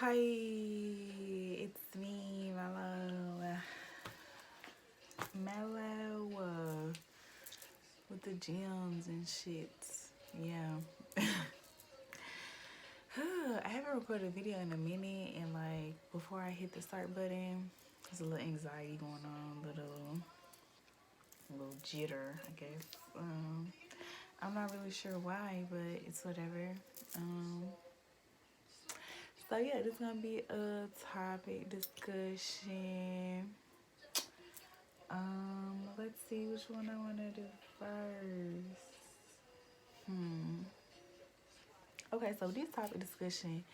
Hi, it's me, Mellow, with the gems and shit. Yeah. I haven't recorded a video in a minute, and like before I hit the start button, there's a little anxiety going on, little jitter, I guess. I'm not really sure why, but it's whatever. Um, so yeah, this is gonna be a topic discussion. Let's see which one I want to do first. Hmm. Okay, so this topic discussion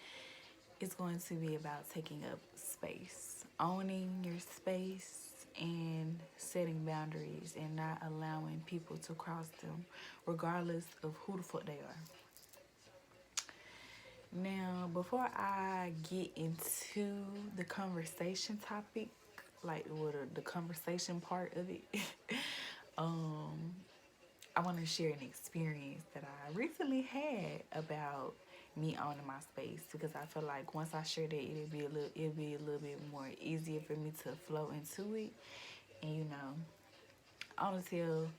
is going to be about taking up space, owning your space, and setting boundaries and not allowing people to cross them, regardless of who the fuck they are. Now, before I get into the conversation topic, like the conversation part of it, um, I want to share an experience that I recently had about me owning my space because I feel like once I share that it'll be a little bit more easier for me to flow into it, and I want to tell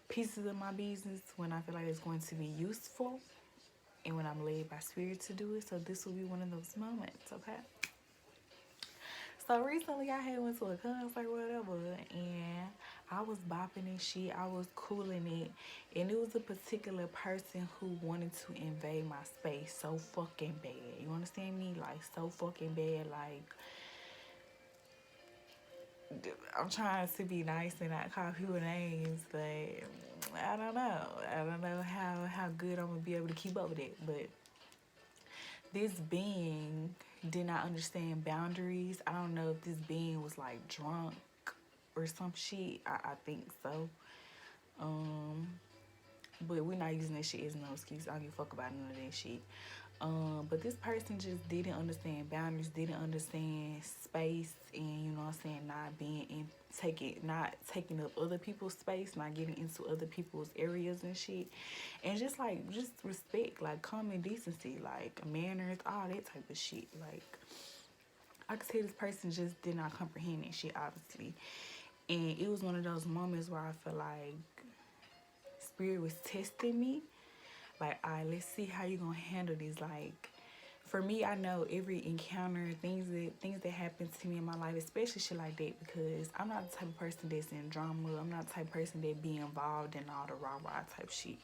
pieces of my business when I feel like it's going to be useful and when I'm led by spirit to do it. So this will be one of those moments, okay? So recently I had went to a concert, whatever, and I was bopping and shit. I was cooling it, and it was a particular person who wanted to invade my space so fucking bad. You understand me? Like so fucking bad. Like I'm trying to be nice and not call people names, but I don't know. I don't know how good I'm gonna be able to keep up with it, but this being did not understand boundaries. I don't know if this being was like drunk or some shit. I think so. Um, but we're not using that shit as no excuse. I don't give a fuck about none of that shit. But this person just didn't understand boundaries, didn't understand space, and you know what I'm saying, not taking up other people's space, not getting into other people's areas and shit, and just respect, like common decency, like manners, all that type of shit. Like I could say this person just did not comprehend that shit, obviously, and it was one of those moments where I feel like spirit was testing me. Like, all right, let's see how you gonna handle this. Like, for me, I know every encounter, things that happen to me in my life, especially shit like that, because I'm not the type of person that's in drama. I'm not the type of person that be involved in all the rah-rah type shit.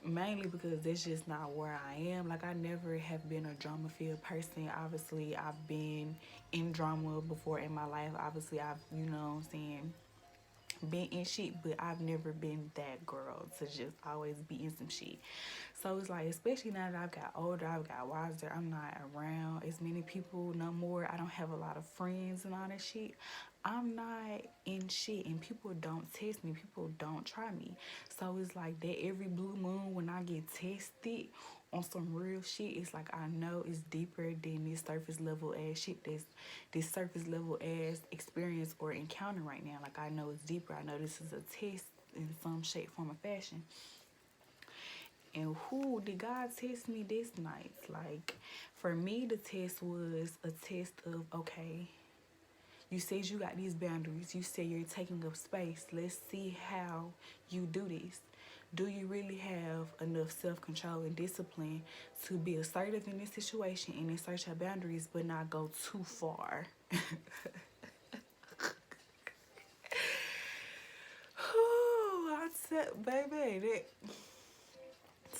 Mainly because that's just not where I am. Like, I never have been a drama filled person. Obviously, I've been in drama before in my life. Obviously, I've, you know what I'm saying, been in shit, but I've never been that girl to just always be in some shit. So it's like, especially now that I've got older, I've got wiser, I'm not around as many people no more. I don't have a lot of friends and all that shit. I'm not in shit, and people don't test me. People don't try me. So it's like that every blue moon when I get tested on some real shit, it's like I know it's deeper than this surface level ass shit. This surface level ass experience or encounter right now. Like I know it's deeper. I know this is a test in some shape, form, or fashion. And who did God test me this night? Like, for me, the test was a test of, okay, you said you got these boundaries. You said you're taking up space. Let's see how you do this. Do you really have enough self-control and discipline to be assertive in this situation and insert your boundaries, but not go too far? I said, baby, that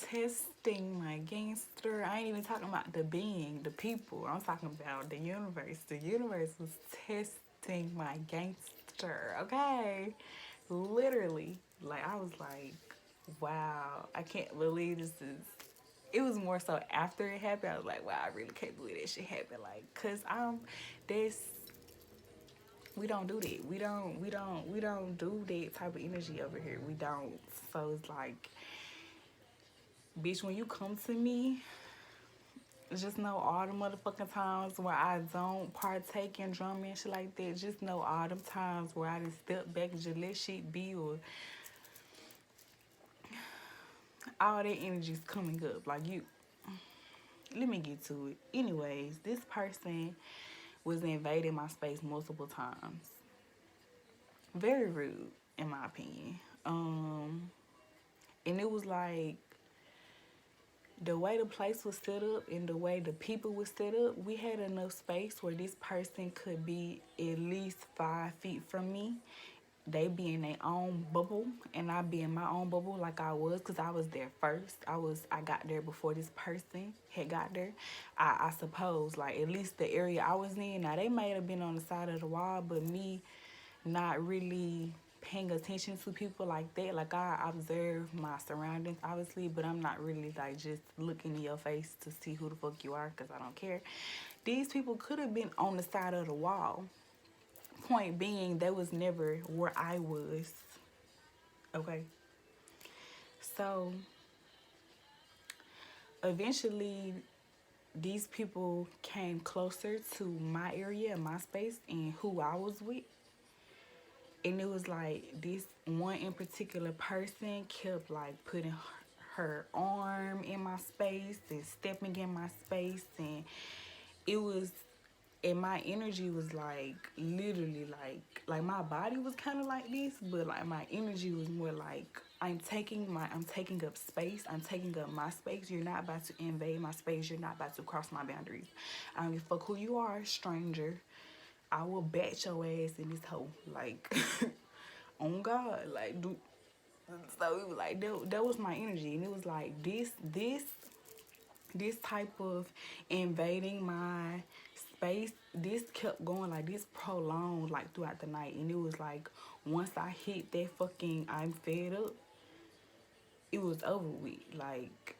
testing my gangster. I ain't even talking about the being, the people. I'm talking about the universe. The universe was testing my gangster, okay? Literally. Like, I was like, wow, I can't believe this is. It was more so after it happened. I was like, wow, I really can't believe that shit happened. Like, cause this, we don't do that. We don't do that type of energy over here. We don't. So it's like, bitch, when you come to me, just know all the motherfucking times where I don't partake in drama and shit like that. Just know all them times where I just step back and just let shit be, or all that energy's coming up. Like, you let me get to it. Anyways, this person was invading my space multiple times. Very rude, in my opinion. And it was like the way the place was set up and the way the people was set up, we had enough space where this person could be at least 5 feet from me. They be in their own bubble and I be in my own bubble like I was, because I was there first. I got there before this person had got there. I suppose, like, at least the area I was in. Now they may have been on the side of the wall, but me not really paying attention to people like that. Like, I observe my surroundings obviously, but I'm not really like just looking in your face to see who the fuck you are, because I don't care. These people could have been on the side of the wall. Point being, that was never where I was. Okay. So eventually these people came closer to my area, my space, and who I was with. And it was like this one in particular person kept like putting her arm in my space and stepping in my space, and it was, and my energy was like literally like my body was kind of like this, but like my energy was more like I'm taking up space. I'm taking up my space. You're not about to invade my space. You're not about to cross my boundaries. I don't give a fuck who you are, stranger. I will bat your ass in this hole. Like, on God. Like, do. So it was like, that was my energy. And it was like, this type of invading my space, this kept going, like, this prolonged, like, throughout the night. And it was like, once I hit that fucking I'm fed up, it was over with. Like,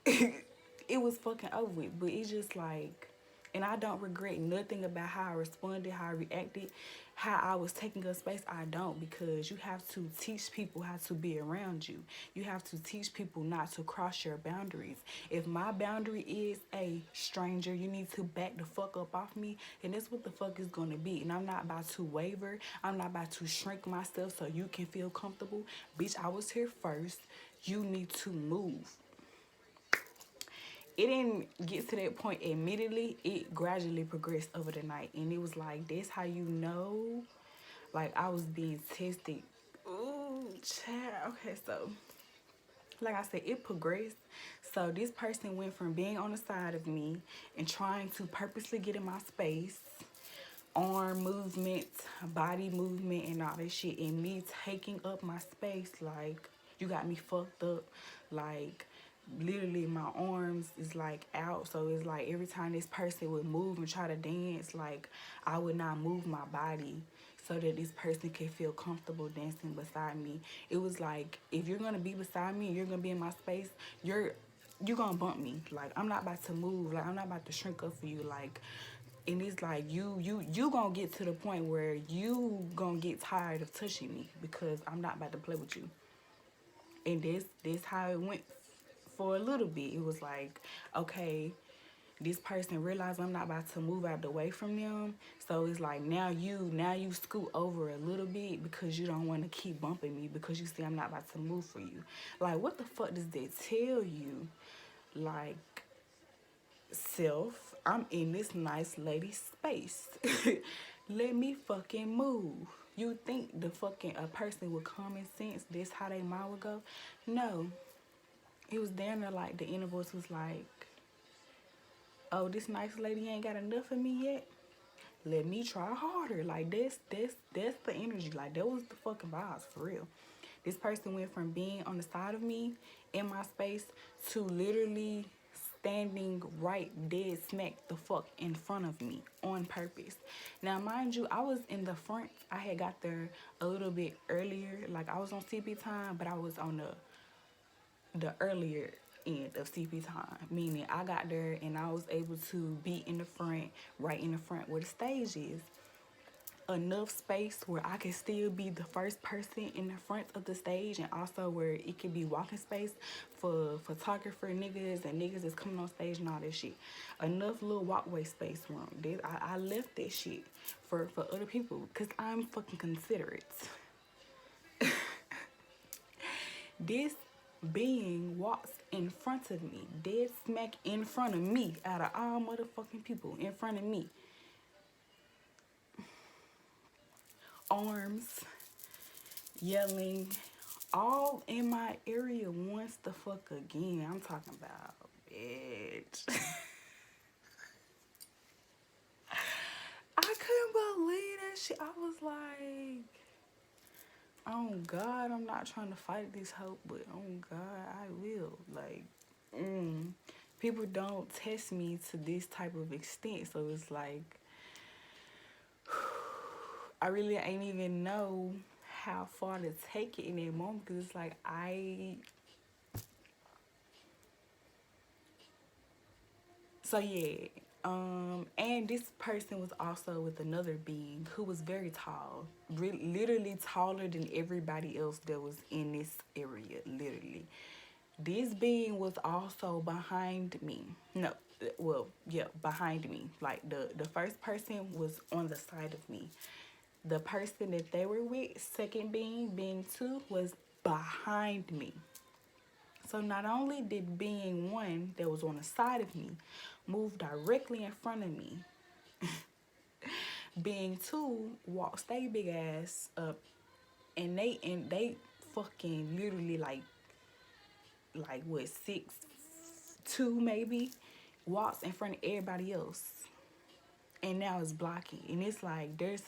it was fucking over with. But it's just like, and I don't regret nothing about how I responded, how I reacted, how I was taking up space. I don't, because you have to teach people how to be around you. You have to teach people not to cross your boundaries. If my boundary is a stranger, you need to back the fuck up off me, and that's what the fuck is gonna be. And I'm not about to waver. I'm not about to shrink myself so you can feel comfortable. Bitch, I was here first. You need to move. It didn't get to that point immediately. It gradually progressed over the night. And it was like, that's how you know, like, I was being tested. Ooh, child. Okay, so, like I said, it progressed. So this person went from being on the side of me and trying to purposely get in my space, arm movement, body movement, and all that shit, and me taking up my space. Like, you got me fucked up. Like, literally my arms is like out, so it's like every time this person would move and try to dance, like, I would not move my body so that this person can feel comfortable dancing beside me. It was like, if you're gonna be beside me, you're gonna be in my space, you're gonna bump me. Like, I'm not about to move. Like, I'm not about to shrink up for you. Like, and it's like, you gonna get to the point where you gonna get tired of touching me, because I'm not about to play with you. And this how it went for a little bit. It was like, okay, this person realized I'm not about to move out the way from them. So it's like, now you scoot over a little bit because you don't want to keep bumping me, because you see I'm not about to move for you. Like, what the fuck does that tell you? Like, self, I'm in this nice lady space. Let me fucking move. You think the fucking a person with common sense, this how they mind would go? No. It was damn near like the inner voice was like, oh, this nice lady ain't got enough of me yet. Let me try harder. Like, that's the energy. Like, that was the fucking vibes, for real. This person went from being on the side of me in my space to literally standing right dead smack the fuck in front of me on purpose. Now, mind you, I was in the front. I had got there a little bit earlier. Like, I was on CP time, but I was on the earlier end of CP time, meaning I got there and I was able to be in the front, right in the front where the stage is. Enough space where I could still be the first person in the front of the stage, and also where it could be walking space for photographer niggas and niggas that's coming on stage and all that shit. Enough little walkway space room. I left that shit for other people because I'm fucking considerate. This being walks in front of me, dead smack in front of me, out of all motherfucking people in front of me. Arms, yelling, all in my area once the fuck again. I'm talking about, bitch. I couldn't believe that shit. I was like, oh God, I'm not trying to fight this hope, but oh God, I will. Like, people don't test me to this type of extent, so it's like, I really ain't even know how far to take it in that moment, because it's like, so yeah, and this person was also with another being who was very tall, literally taller than everybody else that was in this area, literally. This being was also behind me. No, well, yeah, behind me. Like the first person was on the side of me. The person that they were with, second being two, was behind me. So not only did being one that was on the side of me move directly in front of me, being two walked they big ass up, and they fucking literally like what, 6'2" maybe, walks in front of everybody else, and now it's blocking. And it's like this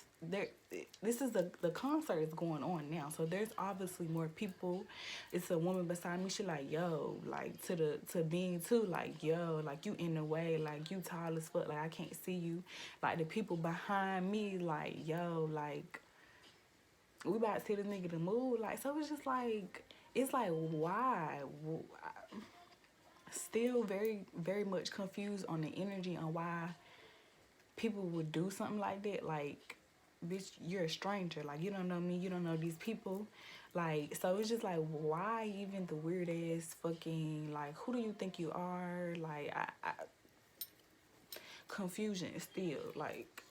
is the concert is going on now, so there's obviously more people. It's a woman beside me. She like, yo, like to being too, like, yo, like you in the way, like you tall as fuck, like I can't see you. Like the people behind me, like, yo, like we about to tell this nigga to move. Like, so it's just like, it's like, why? Still very much confused on the energy on why people would do something like that. Like, bitch, you're a stranger. Like, you don't know me. You don't know these people. Like, so it's just like, why even the weird ass fucking, like, who do you think you are? Like, confusion is still, like,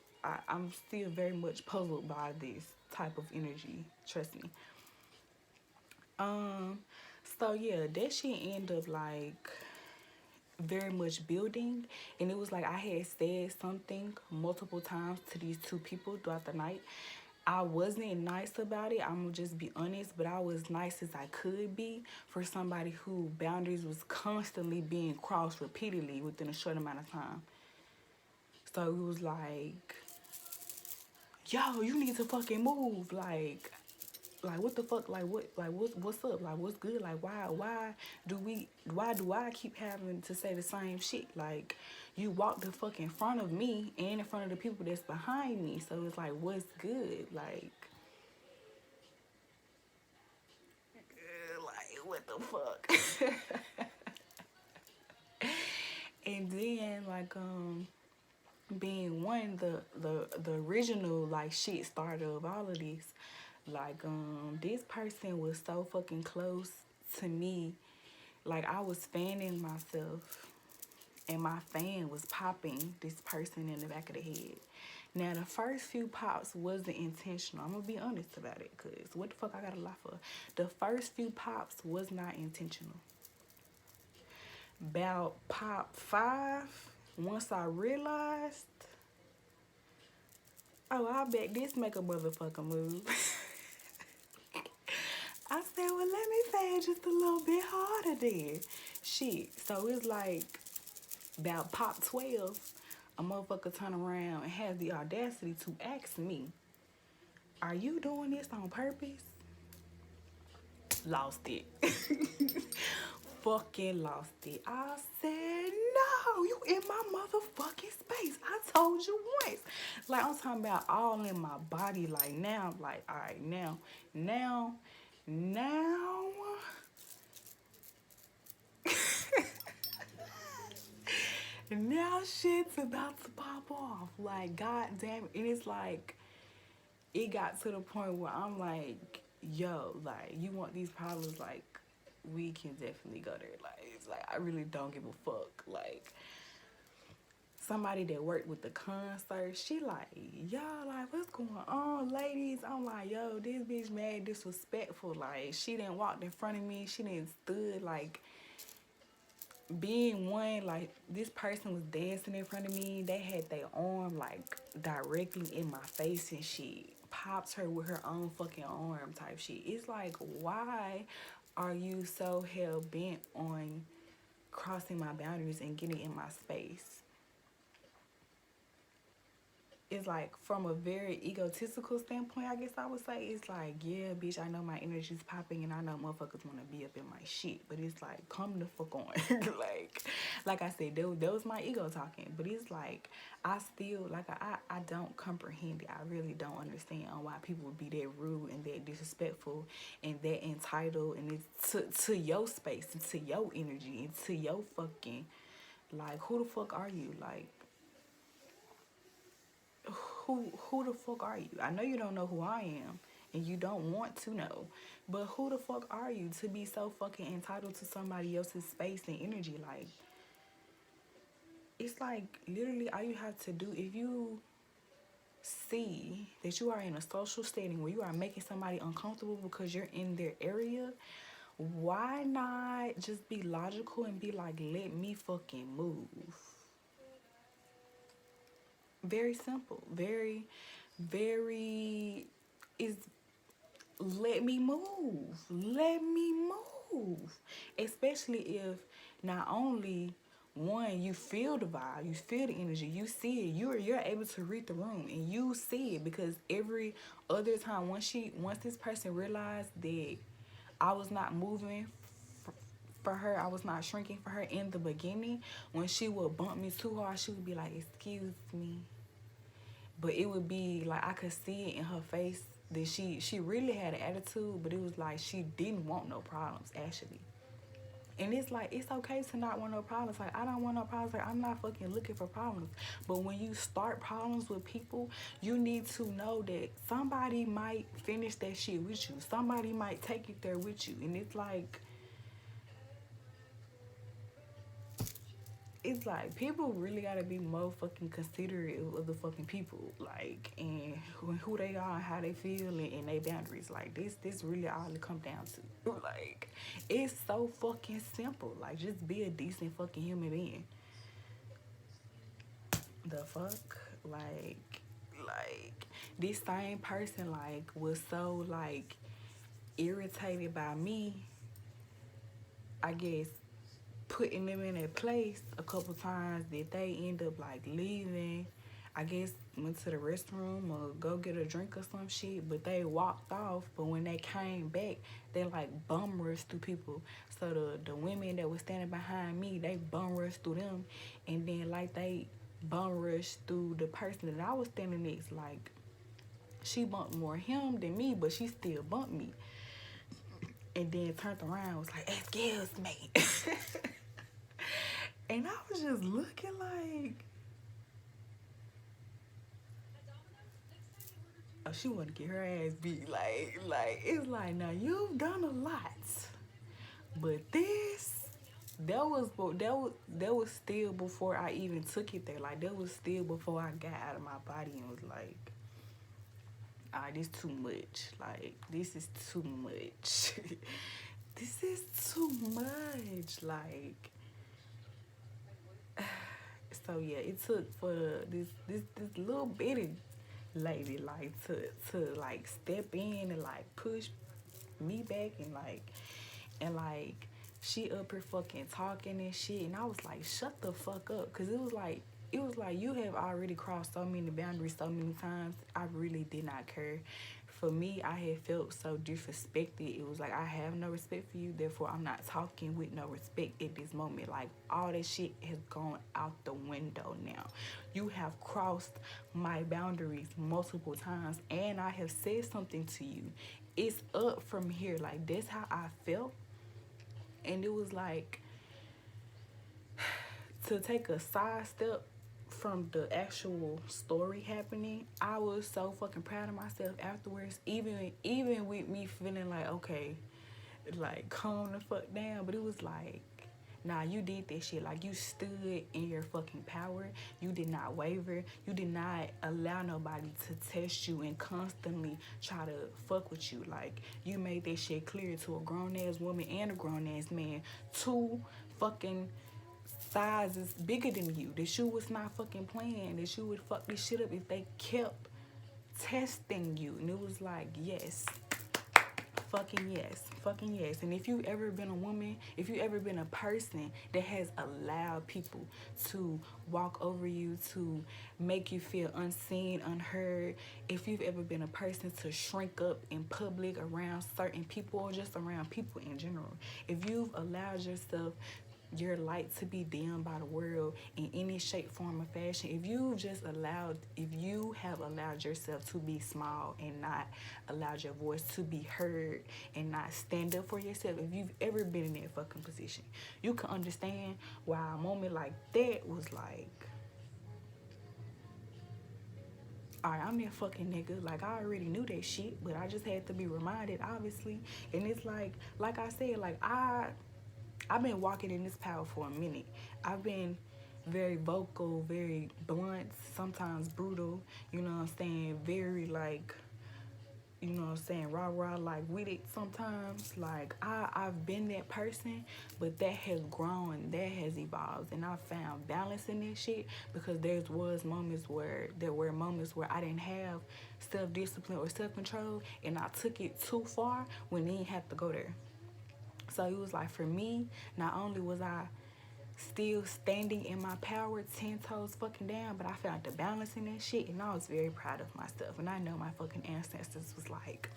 I'm still very much puzzled by this type of energy. Trust me. So yeah, that shit end up like very much building, and it was like I had said something multiple times to these two people throughout the night. I wasn't nice about it, I'm gonna just be honest, but I was nice as I could be for somebody who boundaries was constantly being crossed repeatedly within a short amount of time. So it was like, yo, you need to fucking move. Like what the fuck, like what's up, like what's good, like why do I keep having to say the same shit? Like, you walk the fuck in front of me and in front of the people that's behind me, so it's like, what's good? Like what the fuck? And then like being one, the original like shit starter of all of this, like this person was so fucking close to me. Like, I was fanning myself and my fan was popping this person in the back of the head. Now, the first few pops wasn't intentional. I'm gonna be honest about it, cause what the fuck I gotta lie for? The first few pops was not intentional. About pop 5, once I realized, oh, I bet this make a motherfucker move. I said, well, let me fan just a little bit harder then. Shit. So it's like about pop 12, a motherfucker turn around and has the audacity to ask me, are you doing this on purpose? Lost it. Fucking lost it. I said, no, you in my motherfucking space. I told you once. Like, I'm talking about all in my body. Like, now, like, all right, now, now shit's about to pop off. Like, god damn it. And it's like, it got to the point where I'm like, yo, like, you want these problems? Like, we can definitely go there. Like, it's like, I really don't give a fuck. Like, somebody that worked with the concert, she like, yo, like, what's going on, ladies? I'm like, yo, this bitch mad disrespectful. Like, she didn't walk in front of me. She didn't stood, like, being one, like this person was dancing in front of me. They had their arm like directly in my face and shit. Popped her with her own fucking arm type shit. It's like, why are you so hell bent on crossing my boundaries and getting in my space? It's like from a very egotistical standpoint, I guess I would say, it's like, yeah, bitch, I know my energy's popping and I know motherfuckers want to be up in my shit, but it's like, come the fuck on. like I said, that was my ego talking, but it's like, I still, like, I don't comprehend it. I really don't understand why people would be that rude and that disrespectful and that entitled, and it's to your space and to your energy and to your fucking, like, who the fuck are you? Like, who the fuck are you? I know you don't know who I am and you don't want to know, but who the fuck are you to be so fucking entitled to somebody else's space and energy? Like, it's like literally all you have to do, if you see that you are in a social setting where you are making somebody uncomfortable because you're in their area, why not just be logical and be like, let me fucking move? Very simple. Very is, let me move. Let me move. Especially if not only one, you feel the vibe, you feel the energy, you see it, you're able to read the room and you see it, because every other time once this person realized that I was not moving for her, I was not shrinking for her in the beginning, when she would bump me too hard, she would be like, excuse me. But it would be like I could see it in her face that she really had an attitude, but it was like she didn't want no problems actually. And it's like, it's okay to not want no problems. Like, I don't want no problems. Like, I'm not fucking looking for problems. But when you start problems with people, you need to know that somebody might finish that shit with you. Somebody might take it there with you. And it's like people really gotta be more fucking considerate of other fucking people, like, and who they are and how they feel, and their boundaries. Like, this really all it come down to. Like, it's so fucking simple. Like, just be a decent fucking human being. The fuck, like this same person like was so like irritated by me, I guess, putting them in a place a couple times that they end up like leaving. I guess went to the restroom or go get a drink or some shit, but they walked off. But when they came back, they like bum rushed through people. So the women that was standing behind me, they bum rushed through them, and then like they bum rushed through the person that I was standing next. Like, she bumped more him than me, but she still bumped me. And then turned around and was like, excuse me. And I was just looking like, oh, she wanna get her ass beat. Like it's like, now you've done a lot, but that was still before I even took it there. Like, that was still before I got out of my body and was like, this too much. Like, this is too much. This is too much. Like, so yeah, it took for this little bitty lady like to like step in and like push me back, and like she up here fucking talking and shit, and I was like, shut the fuck up, because it was like you have already crossed so many boundaries so many times. I really did not care. For me, I had felt so disrespected. It was like, I have no respect for you, therefore I'm not talking with no respect at this moment. Like, all that shit has gone out the window now. You have crossed my boundaries multiple times, and I have said something to you. It's up from here. Like, that's how I felt. And it was like, to take a side step from the actual story happening, I was so fucking proud of myself afterwards, even with me feeling like, okay, like, calm the fuck down. But it was like, nah, you did that shit. Like, you stood in your fucking power. You did not waver. You did not allow nobody to test you and constantly try to fuck with you. Like, you made that shit clear to a grown-ass woman and a grown-ass man. Two fucking size is bigger than you. That you was not fucking playing. That you would fuck this shit up if they kept testing you. And it was like, yes. Fucking yes. Fucking yes. And if you ever been a woman, if you ever been a person that has allowed people to walk over you, to make you feel unseen, unheard, if you've ever been a person to shrink up in public around certain people or just around people in general, if you've allowed yourself your light to be dimmed by the world in any shape, form, or fashion, if you have allowed yourself to be small and not allowed your voice to be heard and not stand up for yourself, if you've ever been in that fucking position, you can understand why a moment like that was like, alright, I'm that fucking nigga. Like, I already knew that shit, but I just had to be reminded, obviously. And it's like I said, like, I've been walking in this power for a minute. I've been very vocal, very blunt, sometimes brutal, you know what I'm saying? Very like, you know what I'm saying, rah-rah, like with it sometimes. Like, I've been that person, but that has grown, that has evolved, and I found balance in this shit because there were moments where I didn't have self-discipline or self-control, and I took it too far when I didn't have to go there. So it was like, for me, not only was I still standing in my power 10 toes fucking down, but I found the balance in that shit, and I was very proud of myself. And I know my fucking ancestors was like,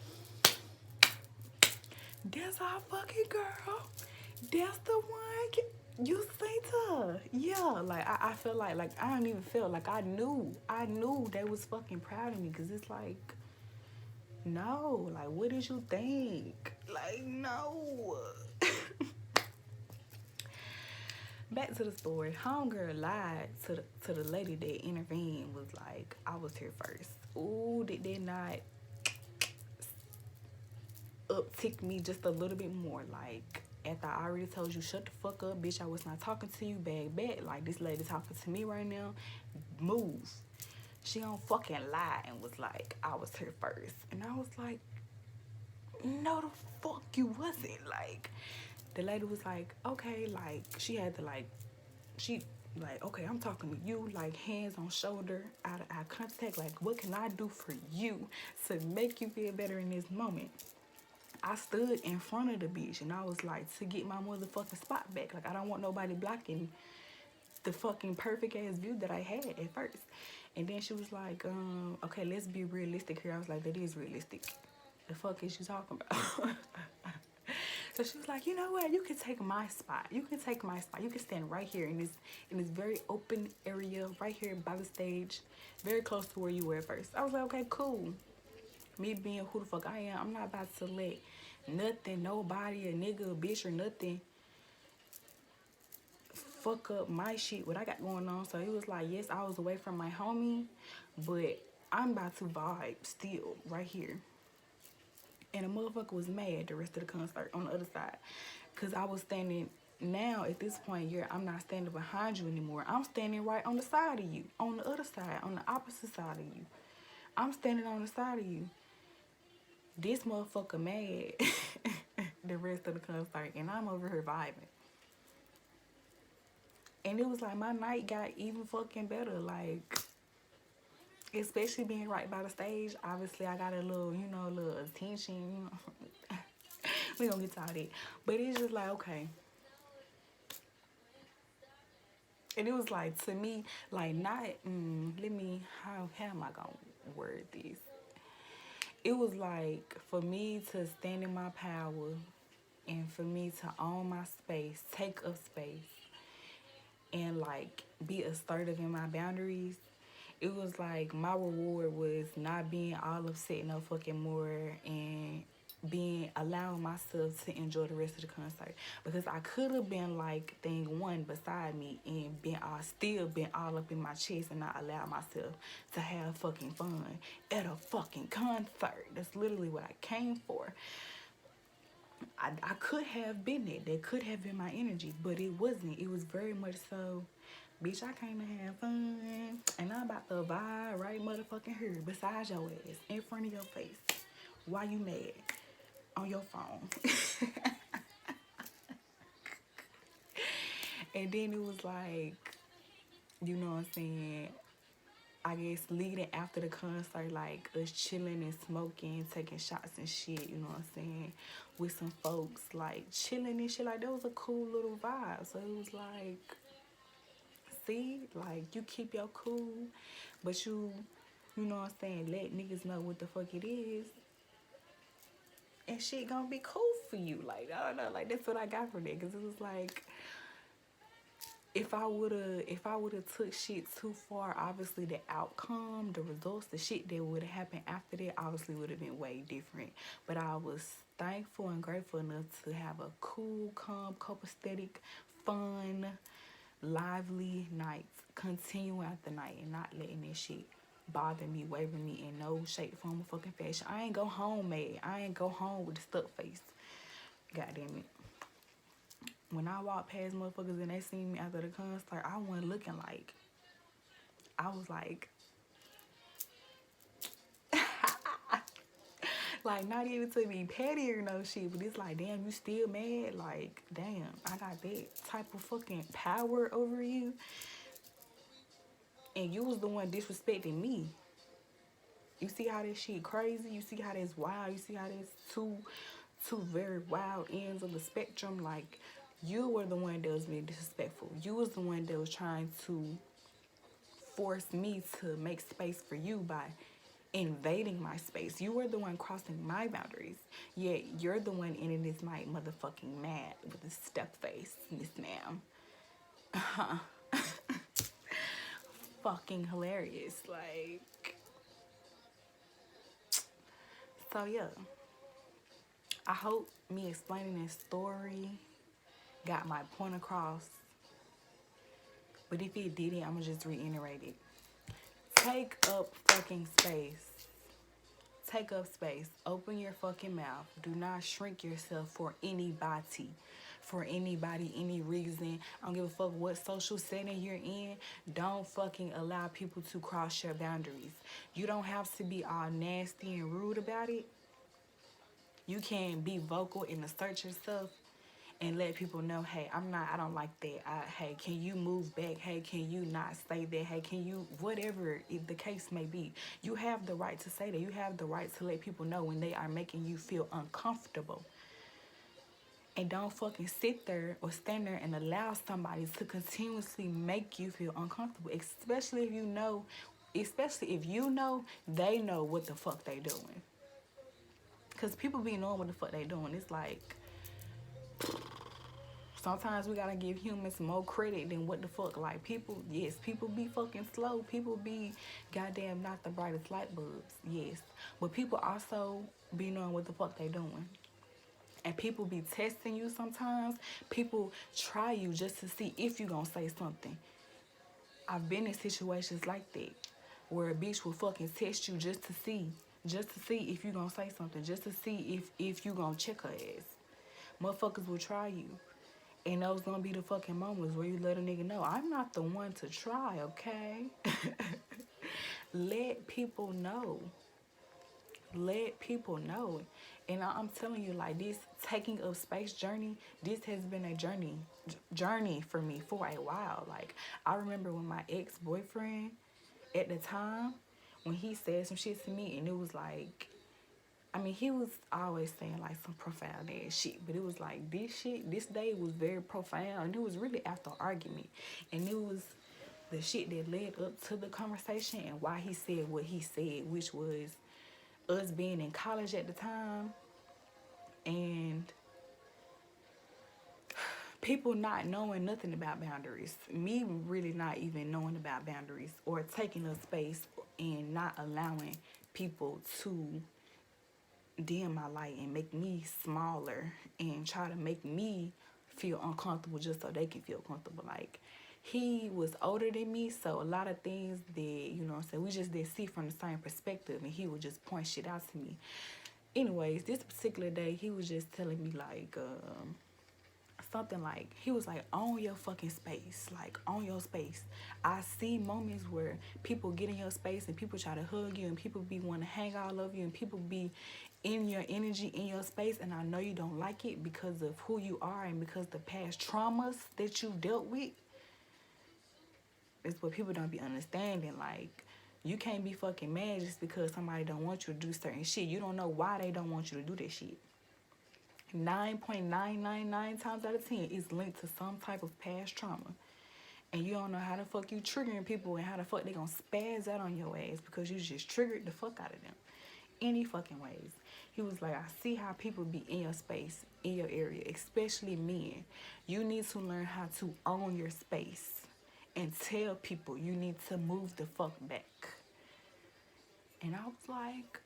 that's our fucking girl, that's the one, you see her. Yeah, like I feel like I don't even feel like I knew they was fucking proud of me, because it's like, no, like, what did you think? Like, no. Back to the story. Homegirl lied to the lady that intervened, was like, I was here first. Ooh, did they not uptick me just a little bit more? Like, after I already told you, shut the fuck up, bitch, I was not talking to you, back. Like, this lady talking to me right now, move. She don't fucking lie and was like, I was here first. And I was like, no, the fuck you wasn't. Like, the lady was like, okay, like, she had to, like, okay, I'm talking to you, like, hands on shoulder, eye to eye contact, like, what can I do for you to make you feel better in this moment? I stood in front of the bitch and I was like, to get my motherfucking spot back. Like, I don't want nobody blocking the fucking perfect ass view that I had at first. And then she was like, okay, let's be realistic here. I was like, that is realistic. The fuck is you talking about? So she was like, you know what? You can take my spot. You can take my spot. You can stand right here in this very open area, right here by the stage, very close to where you were at first. I was like, okay, cool. Me being who the fuck I am, I'm not about to let nothing, nobody, a nigga, a bitch, or nothing fuck up my shit, what I got going on. So it was like, yes, I was away from my homie, but I'm about to vibe still right here. And the motherfucker was mad the rest of the concert on the other side, because I was standing, now at this point, I'm not standing behind you anymore. I'm standing right on the side of you, on the other side, on the opposite side of you. I'm standing on the side of you. This motherfucker mad the rest of the concert, and I'm over here vibing. And it was like, my night got even fucking better, like, especially being right by the stage. Obviously, I got a little, you know, a little attention, you know. We gonna get to all that. But it's just like, okay. And it was like, to me, like, not, how am I gonna word this? It was like, for me to stand in my power and for me to own my space, take up space, and, like, be assertive in my boundaries. It was like, my reward was not being all upset no fucking more and allowing myself to enjoy the rest of the concert, because I could have been like thing one beside me and still been all up in my chest and not allow myself to have fucking fun at a fucking concert. That's literally what I came for. I could have been it. That could have been my energy, but it wasn't. It was very much so, bitch, I came to have fun, and I'm about to vibe right motherfucking here beside your ass, in front of your face. Why you mad? On your phone. And then it was like, you know what I'm saying? I guess leading after the concert, like us chilling and smoking, taking shots and shit, you know what I'm saying? With some folks, like chilling and shit. Like, that was a cool little vibe. So it was like, see, like you keep your cool, but you know what I'm saying, let niggas know what the fuck it is. And shit gonna be cool for you. Like, I don't know, like that's what I got from it. Cause it was like, if I woulda took shit too far, obviously the outcome, the results, the shit that would have happened after that obviously would have been way different. But I was thankful and grateful enough to have a cool, calm, copacetic, fun, lively nights, continuing out the night and not letting that shit bother me, waver me in no shape, form, or fucking fashion. I ain't go home mad. I ain't go home with a stuck face. God damn it. When I walked past motherfuckers and they seen me after the concert, I wasn't looking like, I was like not even to be petty or no shit, but it's like, damn, you still mad? Like, damn, I got that type of fucking power over you, and you was the one disrespecting me. You see how this shit crazy? You see how that's wild? You see how that's two very wild ends of the spectrum? Like, you were the one that was being disrespectful. You was the one that was trying to force me to make space for you by invading my space. You were the one crossing my boundaries. Yet you're the one ending this night motherfucking mad with a stuck face, Miss Ma'am. Fucking hilarious. Like, so yeah. I hope me explaining this story got my point across. But if it didn't, I'ma just reiterate it. Take up fucking space. Take up space. Open your fucking mouth. Do not shrink yourself for anybody. For anybody, any reason. I don't give a fuck what social setting you're in. Don't fucking allow people to cross your boundaries. You don't have to be all nasty and rude about it. You can be vocal and assert yourself and let people know, hey, I don't like that. Hey, can you move back? Hey, can you not say that? Hey, can you, whatever the case may be. You have the right to say that. You have the right to let people know when they are making you feel uncomfortable. And don't fucking sit there or stand there and allow somebody to continuously make you feel uncomfortable. Especially if you know they know what the fuck they doing. Because people be knowing what the fuck they doing. It's like, sometimes we gotta give humans more credit than what the fuck. Like, people, yes, people be fucking slow. People be goddamn not the brightest light bulbs, yes. But people also be knowing what the fuck they doing. And people be testing you sometimes. People try you just to see if you gonna say something. I've been in situations like that where a bitch will fucking test you just to see if you gonna say something, just to see if you gonna check her ass. Motherfuckers will try you. And those gonna be the fucking moments where you let a nigga know, I'm not the one to try, okay? Let people know. Let people know. And I'm telling you, like, this taking up space journey, this has been a journey for me for a while. Like, I remember when my ex-boyfriend at the time, when he said some shit to me, and it was like, I mean, he was always saying like some profound ass shit, but it was like this day was very profound, and it was really after argument, and it was the shit that led up to the conversation and why he said what he said, which was us being in college at the time and people not knowing nothing about boundaries, me really not even knowing about boundaries or taking up space and not allowing people to dim my light and make me smaller and try to make me feel uncomfortable just so they can feel comfortable. Like, he was older than me, so a lot of things that, you know what I'm saying, we just didn't see from the same perspective, and he would just point shit out to me. Anyways, this particular day, he was just telling me like something like, he was like, own your fucking space, like own your space. I see moments where people get in your space and people try to hug you and people be want to hang all over you and people be in your energy, in your space, and I know you don't like it because of who you are and because the past traumas that you dealt with. It's what people don't be understanding. Like, you can't be fucking mad just because somebody don't want you to do certain shit. You don't know why they don't want you to do that shit. 9.999 times out of 10 is linked to some type of past trauma. And you don't know how the fuck you triggering people and how the fuck they gonna spaz out on your ass because you just triggered the fuck out of them. Any fucking ways. He was like, I see how people be in your space, in your area, especially men. You need to learn how to own your space and tell people you need to move the fuck back. And I was like,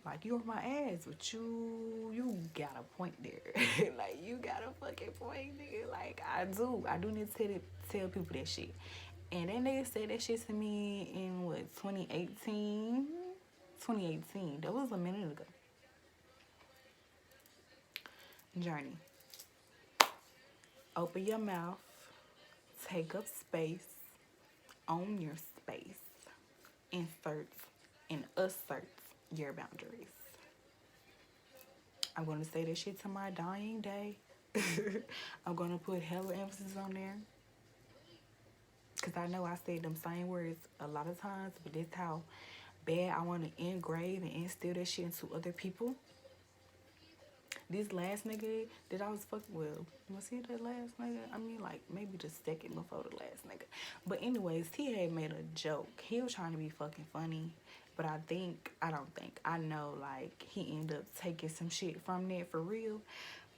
like, you on my ass, but you got a point there. Like, you got a fucking point, nigga. Like, I do need to tell people that shit. And that nigga said that shit to me in what, 2018? 2018. That was a minute ago. Journey. Open your mouth. Take up space. Own your space. Insert and assert your boundaries. I'm going to say that shit to my dying day. I'm going to put hella emphasis on there. Because I know I said them same words a lot of times, but that's how bad I want to engrave and instill that shit into other people. This last nigga that I was fucking with, was he the last nigga? I mean, like, maybe the second before the last nigga. But anyways, he had made a joke. He was trying to be fucking funny. But I know, like, he ended up taking some shit from that for real.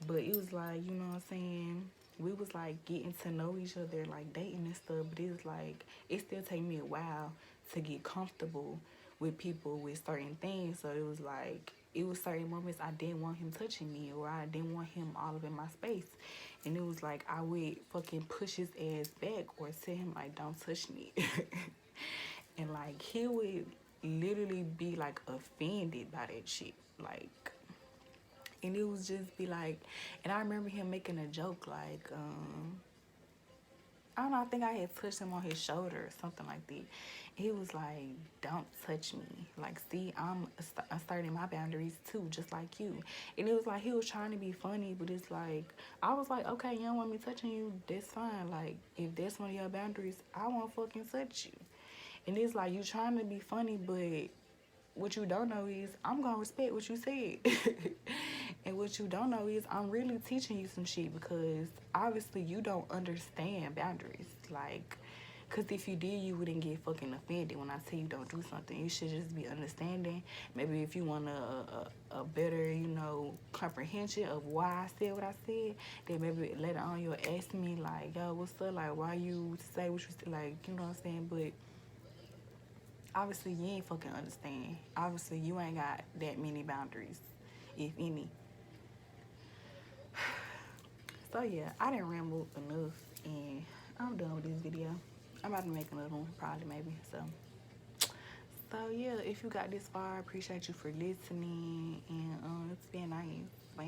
But it was like, you know what I'm saying? We was like getting to know each other, like dating and stuff. But it was like, it still take me a while to get comfortable with people with certain things. So it was like, it was certain moments I didn't want him touching me or I didn't want him all up in my space. And it was like, I would fucking push his ass back or tell him, like, don't touch me. And like, he would literally be like offended by that shit. Like, and it was just be like, and I remember him making a joke like, I don't know, I think I had touched him on his shoulder or something like that. He was like, don't touch me. Like, see, I'm asserting my boundaries too, just like you. And it was like, he was trying to be funny, but it's like, I was like, okay, you don't want me touching you, that's fine. Like, if that's one of your boundaries, I won't fucking touch you. And it's like, you trying to be funny, but what you don't know is I'm going to respect what you said. And what you don't know is I'm really teaching you some shit because obviously you don't understand boundaries. Like, because if you did, you wouldn't get fucking offended when I tell you don't do something. You should just be understanding. Maybe if you want a better, you know, comprehension of why I said what I said, then maybe later on you'll ask me, like, yo, what's up? Like, why you say what you said? Like, you know what I'm saying? But obviously, you ain't fucking understand. Obviously, you ain't got that many boundaries, if any. So, yeah, I didn't ramble enough, and I'm done with this video. I'm about to make another one, probably, maybe. So yeah, if you got this far, I appreciate you for listening, and it's been nice. Bye.